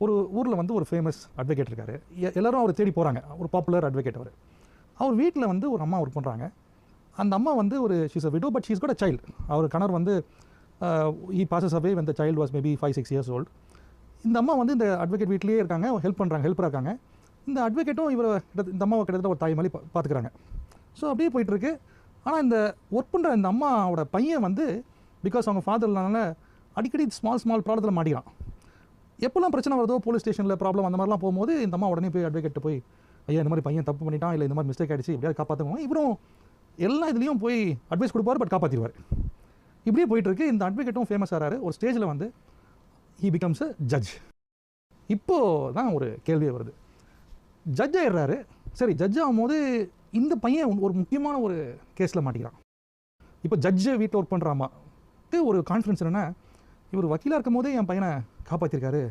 ஒரு ஊரில் வந்து ஒரு ஃபேமஸ் அட்வொகேட் இருக்கார். எல்லோரும் அவர் தேடி போகிறாங்க. ஒரு பாப்புலர் அட்வொகேட் அவர். அவர் வீட்டில் வந்து ஒரு அம்மா ஒர்க் பண்ணுறாங்க. அந்த அம்மா வந்து ஒரு she's a widow, but she's got a child. அவர் கணவர் வந்து he passes away when the child was maybe 5-6 years old. இந்த அம்மா வந்து இந்த அட்வொகேட் வீட்லேயே இருக்காங்க, ஹெல்ப்பராக இருக்காங்க. இந்த அட்வொகேட்டும் இந்த அம்மாவை கிட்டத்தட்ட ஒரு தாய் மாதிரி பார்த்துக்கிறாங்க. ஸோ அப்படியே போயிட்டுருக்கு. ஆனால் இந்த ஒர்க் பண்ணுற இந்த அம்மாவோட பையன் வந்து பிகாஸ் அவங்க ஃபாதர்னால அடிக்கடி ஸ்மால் ப்ராப்ளத்தில் மாட்டிக்கிறான். எப்போல்லாம் பிரச்சனை வருதோ, போலீஸ் ஸ்டேஷனில் ப்ராப்ளம் அந்த மாதிரிலாம் போகும்போது இந்த அம்மா உடனே போய் அட்வொகேட் போய், ஐயா இந்த மாதிரி பையன் தப்பு பண்ணிட்டான், இல்லை இந்த மாதிரி மிஸ்டேக் ஆகிடுச்சு, எப்படியாவது காப்பாற்றுவோம். இவரும் எல்லா இதுலேயும் போய் அட்வைஸ் கொடுப்பார், பட் காப்பாற்றிடுவார். இப்படியே போயிட்டுருக்கு. இந்த அட்வொகேட்டும் ஃபேமஸ் ஆகிறாரு. ஒரு ஸ்டேஜில் வந்து ஹி பிகம்ஸ் அ ஜட்ஜ். இப்போது தான் ஒரு கேள்வியே வருது. ஜட்ஜ் ஆகிடுறாரு. சரி, ஜட்ஜ் ஆகும்போது இந்த பையன் ஒரு முக்கியமான ஒரு கேஸில் மாட்டிக்கிறான். இப்போ ஜட்ஜு வீட்டில் ஒர்க் பண்ணுறாமா ஒரு கான்ஃபிடன்ஸ் என்னென்னா, இவர் வக்கீலாக இருக்கும் போதே என் பையனை காப்பாற்றிருக்காரு,